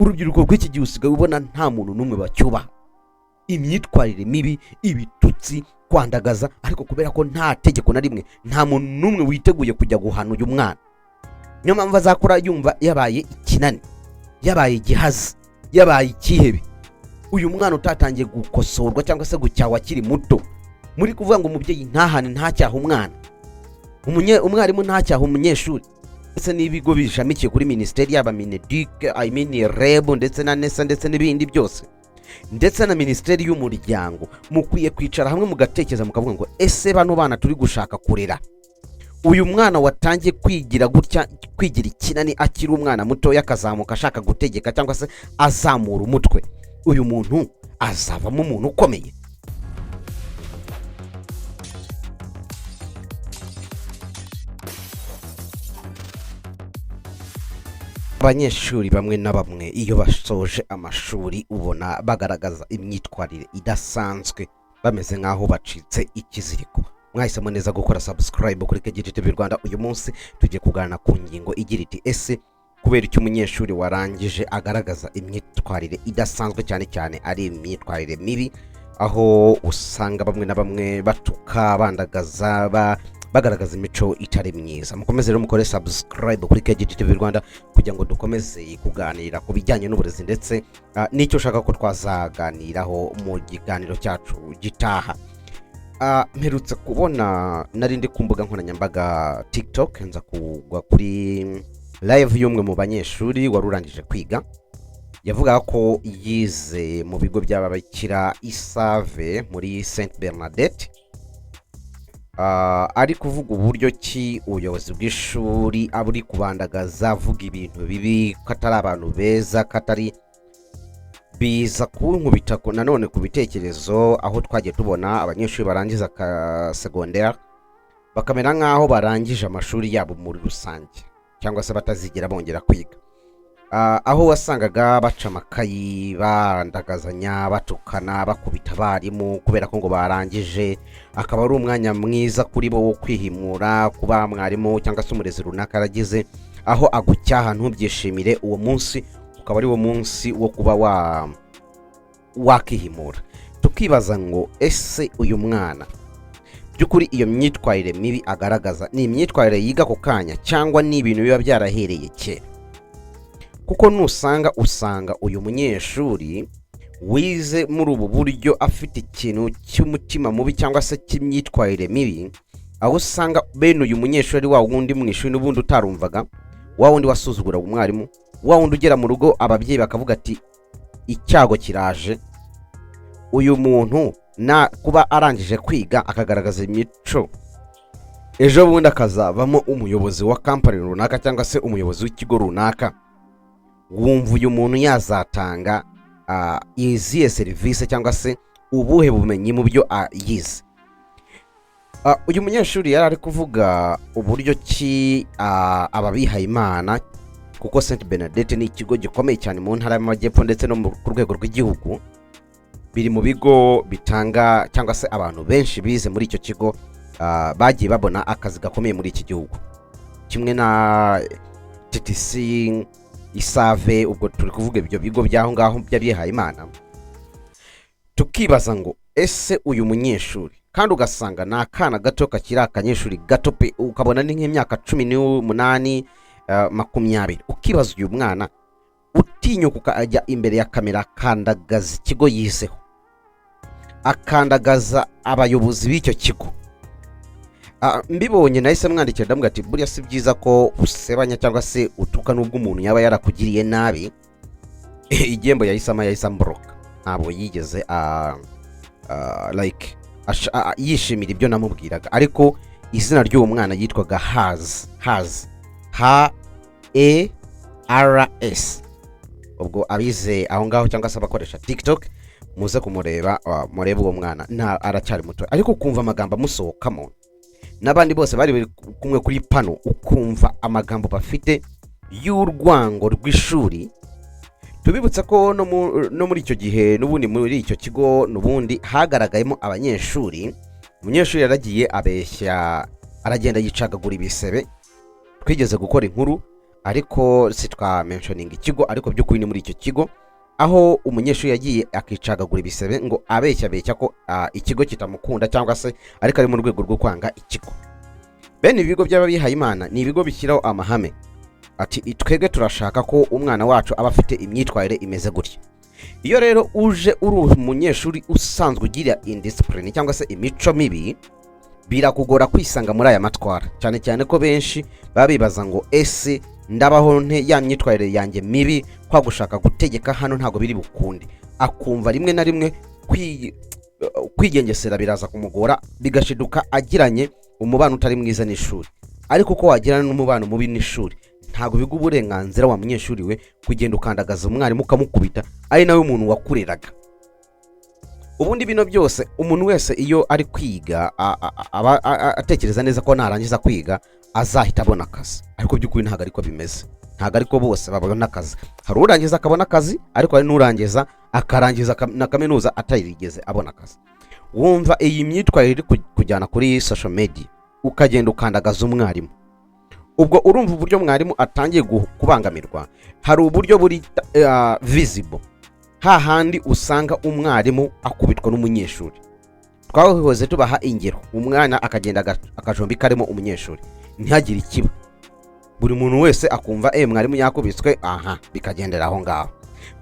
urubyiruko rw'iki gihe usigaye ubona nta muntu n'umwe bacyubaha, imyitwarire mibi, ibitutsi, kwandagaza, ariko kubera ko nta tegeko na rimwe, nta muntu n'umwe witeguye kujya guhana uyu mwana. Niyo mpamvu azakora yumva yabaye ikinani, yabaye igihazi, yabaye ikihebe. Uyu mwana utatangiye gukosorwa cyangwa se gucyahwa akiri muto, muri kuvuga ngo umubyeyi ntahane, ntacyaha umwana, umwarimu ntacyaha umunyeshuri, ndetse n'ibigo bishamikiye kuri minisiteri yaba Mineduc, REB ndetse na NESA ndetse n'ibindi byose, ndetse na minisiteri y'umuryango, mukwiye kwicara hamwe mugatekereza mukavuga ngo ese bano bana turi gushaka kurera, uyu mwana watangiye kwigira gutya, kwigira ikinani akiri umwana muto, yakazamuka ashaka gutegeka cyangwa se azamura umutwe, uyu muntu azavamo umuntu ukomeye. Abanyeshuri bamwe na bamwe iyo basoje amashuri ubona bagaragaza imyitwarire idasanzwe, bameze nk'aho bacitse ikiziriko. Mwahisemo neza gukora subscribe kuri KGT TV Rwanda. Uyu munsi tugiye kuganira ku ngingo igira iti ese kubera icyo umunyeshuri warangije agaragaza imyitwarire idasanzwe, cyane cyane ari imyitwarire mibi, aho usanga bamwe na bamwe batuka, bandagaza, bagaragaza imico itari myiza. Mukomeze rero mukore subscribe kuri KGT TV Rwanda kugira ngo dukomeze kuganira ku bijyanye n'uburezi ndetse n'icyo ushaka ko twazaganiraho mu kiganiro cyacu gitaha. Mperutse kubona narindi ku mbuga nkoranyambaga TikTok, nza kugwa kuri live y'umwe mu banyeshuri warurangije kwiga, yavuga ko yize mu bigo by'ababikira Isave muri Saint Bernadette. Ari kuvuga uburyo ki ubuyobozi bw'ishuri aburi kubandagaza, avuga ibintu bibi, katari abantu beza, katari biza kunkubita nanone ku bitekerezo, aho twagiye tubona abanyeshuri barangiza ka secondaire bakamera nk'aho barangije amashuri yabo muri rusange, cyangwa se batazigera bongera kwiga, aho wasangaga baca amakayi, bandagazanya, batukana, bakubita abarimu kubera ko ngo barangije, akaba ari umwanya mwiza kuri bo wo kwihimura kuba mwarimu cyangwa se umurezi runaka aragize, aho agucyaha ntubyishimire, uwo munsi ukaba ari wo munsi wo kuba wakihimura. Tukibaza ngo ese uyu mwana by'ukuri iyo myitwarire mibi agaragaza ni imyitwarire yiga ku kanya cyangwa ni ibintu biba byarahereye kera? Kuko usanga uyu munyeshuri wize muri ubu buryo afite ikintu cy'umutima mubi cyangwa se cy'imyitwarire mibi, aho usanga bene uyu munyeshuri wa wundi mu ishuri n'ubundi utarumvaga, wa wundi wasuzugura umwarimu, wa wundi ugera mu rugo ababyeyi bakavuga ati icyago kiraje, uyu muntu na kuba arangije kwiga akagaragaza imico, ejo bundi akazavamo umuyobozi wa company runaka cyangwa se umuyobozi w'ikigo runaka, wumva uyu muntu yazatanga izihe serivisi cyangwa se ubuhe bumenyi mu byo yize? Uyu munyeshuri yari ari kuvuga uburyo ki ababihaye Imana, kuko Saint Bernadette ni ikigo gikomeye cyane mu ntara y'Amajyepfo ndetse no ku rwego rw'igihugu, biri mu bigo bitanga cyangwa se abantu benshi bize muri icyo kigo bagiye babona akazi gakomeye muri iki gihugu, kimwe na TTC, Isave, ubwo turi kuvuga ibyo bigo byaho ngaho by'abihaye Imana. Tukibaza ngo ese uyu munyeshuri, kandi ugasanga ni akana gato kakiri akanyeshuri gato pe, ukabona ni nk'imyaka 18 20, ukibaza uyu mwana utinyuka ajya imbere ya kamera akandagaza ikigo yizeho, akandagaza abayobozi b'icyo kigo. Mbibonye nahise mwandikira ndamubwira ati buriya si byiza ko usebanya cyangwa se utuka nubwo umuntu yaba yarakugiriye nabi. Igihembo yahise ambroka, ntabwo yigeze yishimira ibyo namubwiraga, ariko izina ry'uwo mwana yitwaga Haz, HAERS. ubwo abize aho ngaho cyangwa se abakoresha TikTok muze kumureba, murebe uwo mwana aracyari muto, ariko kumva amagambo amusohokamo n'abandi bose bari kumwe kuri pano, ukumva amagambo bafite y'urwango rw'ishuri. Tubibutsa ko no muri icyo gihe n'ubundi muri icyo kigo n'ubundi hagaragayemo abanyeshuri. Umunyeshuri yaragiye abeshya, aragenda yicagagura ibisebe. Twigeze gukora inkuru ariko sitwa mentioning ikigo, ariko by'ukuri ni muri icyo kigo aho umunyeshuri yagiye akicagagura ibisebe ngo abeshya ko ikigo kitamukunda cyangwa se ariko ari mu rwego rwo kwanga ikigo. Bene ibigo by'abihaye Imana ni ibigo bishyiraho amahame ati twebwe turashaka ko umwana wacu aba afite imyitwarire imeze gutya. Iyo rero uje uri umunyeshuri usanzwe ugira indiscipline cyangwa se imico mibi, birakugora kwisanga muri aya matwara, cyane cyane ko benshi babibaza ngo ese ndabaho nte ya myitwarire yanjye mibi, kwa gushaka gutegeka hano ntago biri bukunde. Akumva rimwe na rimwe kwigengesera biraza kumugora, bigashiduka agiranye umubano utari mwiza n'ishuri. Ariko ko wagirana n'umubano mubi n'ishuri, ntago biga uburenganzira wa munyeshuri we kugenda ukandagaza umwarimu ukamukubita ari nawe umuntu wakureraga. Ubundi bino byose umuntu wese iyo ari kwiga atekereza neza ko narangiza kwiga azahita abona akazi, ariko by'ukuri ntago ariko bimeze. Ntago ariko bose babona akazi. Hari urangiza akabona akazi, ariko hari n'urangiza akarangiza na kaminuza atarigeze abona akazi. Wumva iyi myitwarire kujyana kuri social media ukagenda ukandagaza umwarimu, ubwo urumva uburyo mwarimu atangiye kubangamirwa. Hari uburyo buri visible, hahandi usanga umwarimu akubitwa n'umunyeshuri. Twahoze tubaha ingero, umwana akagenda akajombi karimo umunyeshuri ntihagire ikiba, buri muntu wese akumva mwarimu yakubitswe, bikagendera aho ngaho.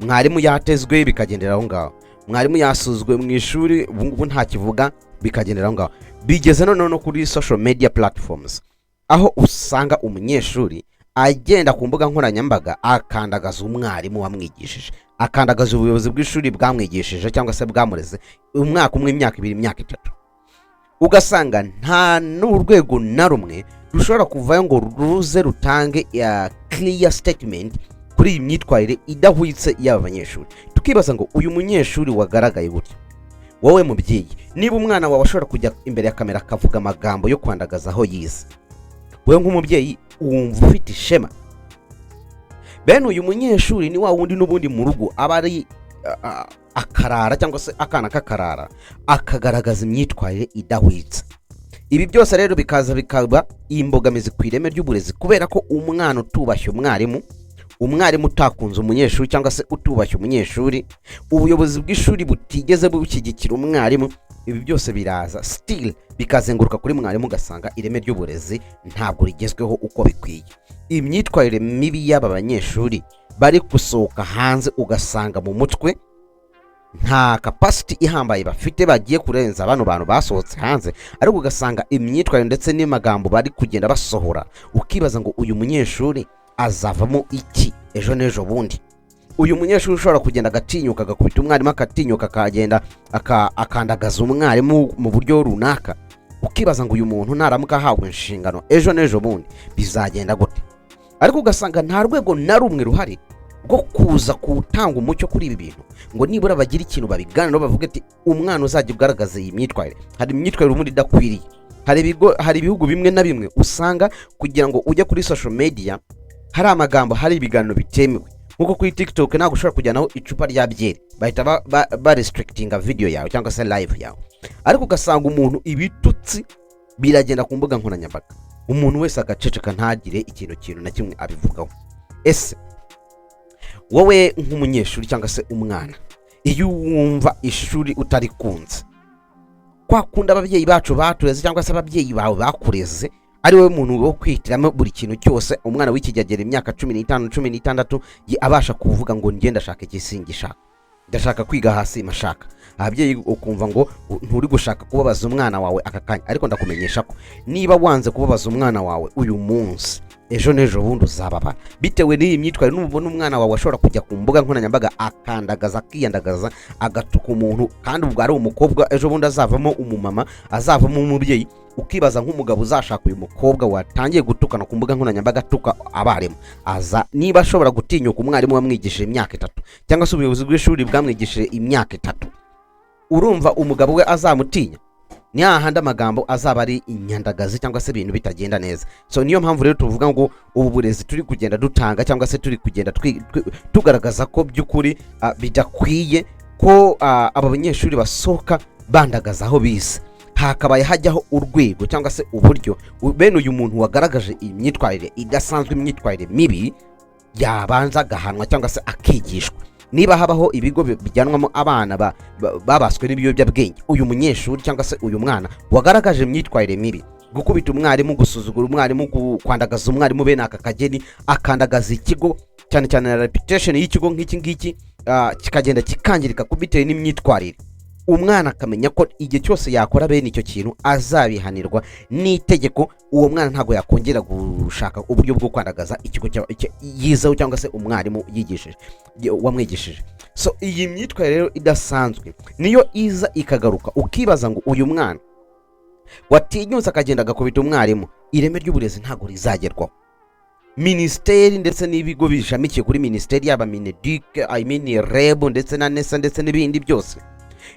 Mwarimu yatezwe, bikagendera aho ngaho. Mwarimu yasuzwe mu ishuri, ubu nta kivuga, bikagendera aho ngaho. Bigeze no kuri social media platforms, aho usanga umunyeshuri agenda ku mbuga nkoranyambaga akandagaza umwarimu wamwigishije, akandagaza ubuyobozi bw'ishuri bwamwigishije cyangwa se bwamureze umwaka umwe, imyaka 2, imyaka 3. Ugasanga nta n'urwego na rumwe rushobora kuvayo ngo ruze rutange clear statement kuri iyi myitwarire idahwitse y'aba banyeshuri. Tukibaza ngo uyu munyeshuri wagaragaye gutya, wowe mubyeyi, niba umwana wawe ashobora kujya imbere ya kamera akavuga amagambo yo kwandagaza aho yize, wewe nk'umubyeyi wumva ufite ishema? Bene uyu munyeshuri ni wa wundi n'ubundi mu rugo aba ari akarara cyangwa se akana kakarara akagaragaza imyitwarire idahwitse. Ibi byose rero bikaba imbogamizi ku ireme ry'uburezi, kubera ko umwana utubashye umwarimu utakunze umunyeshuri cyangwa se utubashye umunyeshuri, ubuyobozi bw'ishuri butigeze bushyigikira umwarimu, ibi byose biraza still bikazenguruka kuri mwarimu, ugasanga ireme ry'uburezi ntabwo rigezweho uko bikwiye. Imyitwarire mibi y'aba banyeshuri bari gusohoka hanze, ugasanga mu mutwe nta capacity ihambaye bafite, bagiye kurenza bano bantu basohotse hanze, ariko ugasanga imyitwarire ndetse n'amagambo bari kugenda basohora, ukibaza ngo uyu munyeshuri azavamo iki ejo n'ejo bundi. Uyu munyeshuri ushobora kugenda agatinyuka agakubita umwarimu, akatinyuka akagenda akandagaza umwarimu mu buryo runaka, ukibaza ngo uyu muntu naramuka ahawe inshingano ejo n'ejo bundi bizagenda gute. Ariko ugasanga nta rwego na rumwe ruhari rwo kuza gutanga umucyo kuri ibi bintu, ngo nibura bagira ikintu babiganiraho, bavuga ati umwana uzajya ugaragaza iyi myitwarire. Hari imyitwarire ubundi idakwiriye. Hari ibihugu bimwe na bimwe usanga kugira ngo ujye kuri social media hari amagambo, hari ibiganiro bitemewe, nkuko kuri TikTok ntabwo ushobora kujyanaho icupa rya byeri, bahita ba restrictinga video yawe cyangwa se live yawe. Ariko ugasanga umuntu ibitutsi biragenda ku mbuga nkoranyambaga, umuntu wese agaceceka ntagire ikintu na kimwe abivugaho. Ese wowe nk'umunyeshuri cyangwa se umwana, iyo wumva ishuri utarikunze, kwa kunda ababyeyi bacu batureze cyangwa se ababyeyi bawe bakureze, ari wowe muntu wo kwihitiramo buri kintu cyose, umwana w'ikigegera imyaka 15 16 abasha kuvuga ngo ngenda shaka igisingishaka, ndashaka kwiga hasi mashaka. Ababyeyi ukumva ngo nturi gushaka kubabaza umwana wawe akakanya, ariko ndakumenyesha ko niba wanze kubabaza umwana wawe uyu munsi, ejo n'ejo bundi uzababara, bitewe n'iyi myitwarire. N'ubona umwana wawe ashobora kujya ku mbuga nkoranyambaga akandagaza, akiyandagaza, agatuka umuntu, kandi ubwo ari umukobwa, ejo bundi azavamo umumama, azavamo umubyeyi. Ukibaza nk'umugabo uzashaka uyu mukobwa watangiye gutukana ku mbuga nkoranyambaga, atuka abarimu, niba ashobora gutinyuka umwarimu wamwigishije imyaka 3 cyangwa se ubuyobozi bw'ishuri bwamwigishije imyaka 3, urumva umugabo we azamutinya? Ni hahandi amagambo azaba ari inyandagazi cyangwa se ibintu bitagenda neza. So niyo mpamvu rero tuvuga ngo ubu burezi turi kugenda dutanga cyangwa se turi kugenda tugaragaza ko by'ukuri bidakwiye ko aba banyeshuri basohoka bandagaza aho bize. hakabaye hajyaho urwego cyangwa se uburyo bene uyu muntu wagaragaje imyitwarire idasanzwe, imyitwarire mibi, yabanza agahanwa cyangwa se akigishwa. Niba habaho ibigo bijyanwamo abana babaswe n'ibiyobyabwenge, uyu munyeshuri cyangwa se uyu mwana wagaragaje imyitwarire mibi, gukubita umwarimu, gusuzugura umwarimu, kwandagaza umwarimu, bene aka kageni akandagaza ikigo, cyane cyane na reputation y'ikigo nk'iki ngiki, kikagenda kikangirika kubitewe n'imyitwarire, umwana akamenya ko igihe cyose yakora bene icyo kintu azabihanirwa n'itegeko. Uwo mwana ntago yakongera gushaka uburyo bwo kwandagaza ikigo yizeho cyangwa se umwarimu yigishije, wamwigishije. So iyi myitwarire rero idasanzwe niyo iza ikagaruka, ukibaza ngo uyu mwana watinyutse akagenda agakubita umwarimu, ireme ry'uburezi ntago rizagerwaho. Minisiteri ndetse n'ibigo bishamikiye kuri minisiteri, yaba Mineduc, REB ndetse na NESA ndetse n'ibindi byose,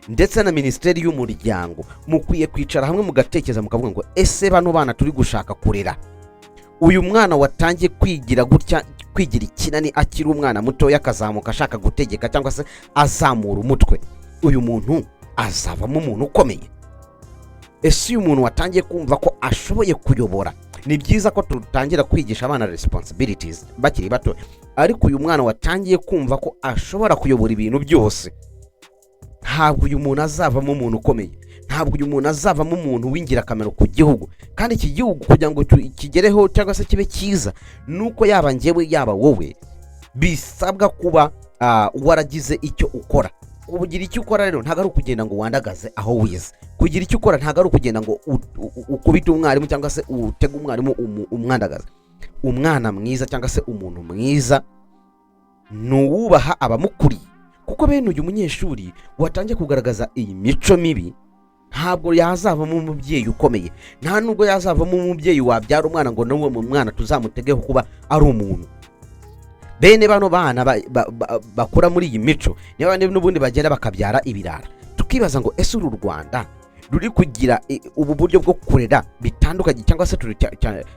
ndetse na minisiteri y'umuryango, mukwiye kwicara hamwe mugatekereza mukavuga ngo ese bano bana turi gushaka kurera, uyu mwana watangiye kwigira gutya, kwigira ikinani akiri umwana mutoya, akazamuka ashaka gutegeka cyangwa se azamura umutwe, uyu muntu azavamo umuntu ukomeye? Ese uyu muntu watangiye kumva ko ashoboye kuyobora, ni byiza ko tutangira kwigisha abana responsibilities bakiri bato, ariko uyu mwana watangiye kumva ko ashobora kuyobora ibintu byose, ntabwo uyu muntu azavamo umuntu ukomeye, ntabwo uyu muntu azavamo umuntu w'ingirakamaro ku gihugu. Kandi iki gihugu kugira ngo kigereho cyangwa se kibe cyiza, nuko yaba njyewe yaba wowe bisabwa kuba waragize icyo ukora. Kugira icyo ukora rero ntago ari ukugenda ngo wandagaze aho wize, kugira icyo ukora ntago ari ukugenda ngo ukubite umwarimu cyangwa se utege umwarimu umwandagaza. Umwana mwiza cyangwa se umuntu mwiza nuwubaha abamukuriye, kuko bene uyu munyeshuri watangiye kugaragaza iyi mico mibi ntabwo yazavamo umubyeyi ukomeye, nta nubwo yazavamo umubyeyi wabyara umwana ngo nawe mu mwana tuzamutegeho kuba ari umuntu. Bene bano bana bakura muri iyi mico niba bane n'ubundi bagenda bakabyara ibirara. Tukibaza ngo ese uru Rwanda ruri kugira ubu buryo bwo kurera bitandukanye, cyangwa se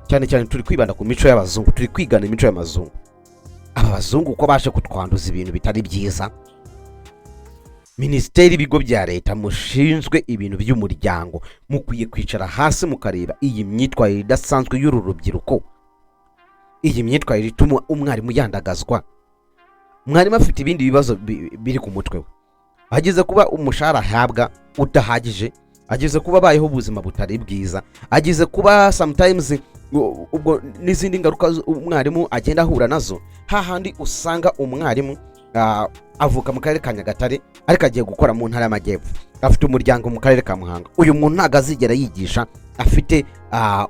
cyane cyane turi kwibanda ku mico y'abazungu, turi kwigana imico y'amazungu. Aba bazungu uko baje kutwanduza ibintu bitari byiza, minisiteri, ibigo bya leta mushinzwe ibintu by'umuryango, mukwiye kwicara hasi mukareba iyi myitwarire idasanzwe y'uru rubyiruko, iyi myitwarire ituma umwarimu yandagazwa, mwarimu afite ibindi bibazo biri ku mutwe we, ageze kuba umushahara ahabwa udahagije, ageze kuba abayeho ubuzima butari bwiza, ageze kuba sometimes ubwo n'izindi ngaruka umwarimu agenda ahura nazo, hahandi usanga umwarimu avuka mu karere ka Nyagatare ariko agiye gukora mu ntara y'Amajyepfo, afite umuryango mu karere ka Muhanga. Uyu muntu ntago azigera yigisha afite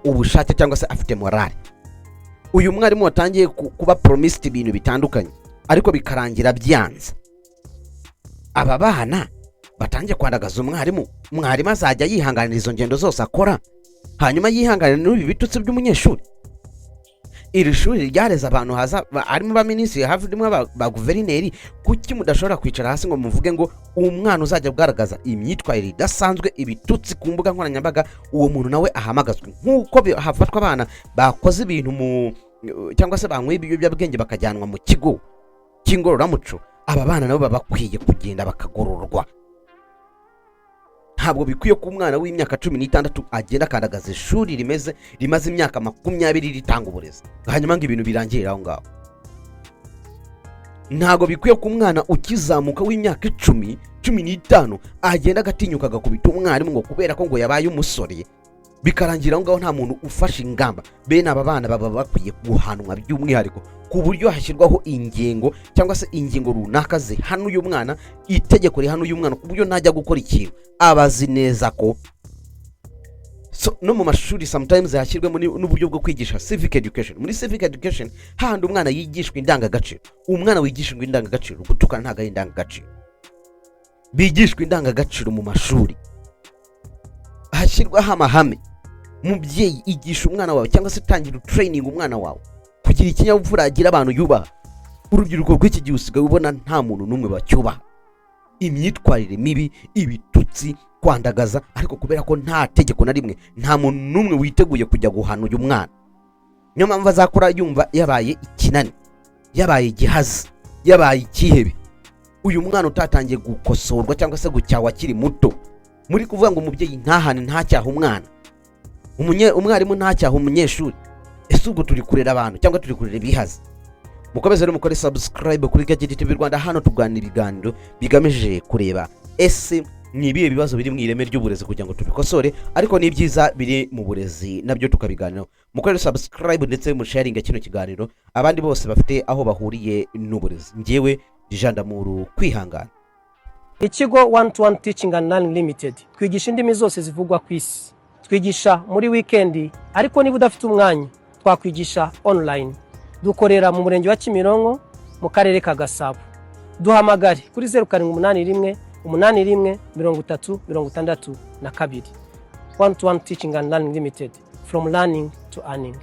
ubushake cyangwa se afite morale. Uyu mwarimu watangiye kuba promised ibintu bitandukanye ariko bikarangira byanze. Aba bana batangiye kwandagaza umwarimu, mwarimu azajya yihanganira izo ngendo zose akora, hanyuma yihanganira n'ibi bitutsi by'umunyeshuri. Iri shuri ryareza abantu haza arimo ba minisitiri, havudimo ba guverineri, kuki mudashobora kwicara hasi ngo muvuge ngo umwana uzajya kugaragaza imyitwarire idasanzwe, ibitutsi ku mbuga nkoranyambaga, uwo muntu nawe ahamagazwe, nk'uko hafatwa abana bakoze ibintu cyangwa se banyweye ibiyobyabwenge bakajyanwa mu kigo cy'ingororamuco. Aba bana nabo baba bakwiye kugenda bakagororwa. Ntabwo bikwiye ko umwana w'imyaka 16 agenda akandagaza ishuri rimaze imyaka 20 ritanga uburezi, hanyuma ngo ibintu birangirira aho ngaho. Ntabwo bikwiye ko umwana ukizamuka w'imyaka 10-15 agenda agatinyuka agakubita umwarimu ngo kubera ko ngo yabaye umusore, bikarangira aho ngaho nta muntu ufashe ingamba. Bene aba bana baba bakwiye guhanwa by'umwihariko, ku buryo hashyirwaho ingingo cyangwa se ingingo runaka zihana uyu mwana, itegeko rihana uyu mwana ku buryo najya gukora ikintu abazi neza ko. So no mu mashuri sometimes hashyirwemo n'uburyo bwo kwigisha civic education. Muri civic education handi umwana yigishwa indangagaciro, umwana wigishwa indangagaciro, gutukana ntago ari indangagaciro, bigishwa indangagaciro mu mashuri, hashyirwaho amahame. Mubyeyi igisha umwana wawe cyangwa se tangira training umwana wawe kugira ikinyabupfura, agira abantu yubaha. Urubyiruko rw'iki gihe usigaye ubona nta muntu n'umwe bacyubaha, imyitwarire mibi, ibitutsi, kwandagaza, ariko kubera ko nta tegeko na rimwe, nta muntu n'umwe witeguye kujya guhana uyu mwana. Niyo mpamvu azakora yumva yabaye ikinani, yabaye igihazi, yabaye ikihebe. Uyu mwana utatangiye gukosorwa cyangwa se gucyawa akiri muto, muri kuvuga ngo umubyeyi ntahane ntacyaha umwana, umwarimu ntacyaha umunyeshuri. Ese ubwo turi kurera abantu cyangwa turi kurera ibihazi? Mukomeze rero mukore subscribe kuri Gadget TV Rwanda. Hano tuganira ibiganiro bigamije kureba ese ni ibihe bibazo biri mu ireme ry'uburezi kugira ngo tubikosore, ariko ni byiza biri mu burezi nabyo tukabiganiraho. Mukore subscribe ndetse mu sharing kino kiganiro abandi bose bafite aho bahuriye n'uburezi. Ngewe Jean D'Amour Kwihangana. Ikigo 1-to-1 Teaching and Learning Limited twigisha indimi zose zivugwa ku isi. Twigisha muri weekend, ariko niba udafite umwanya twakwigisha online. Dukorera mu murenge wa Kimironko mu karere ka Gasabo. Duhamagare kuri 0781 81 30 62. 1-to-1 Teaching and Learning Limited, from learning to earning.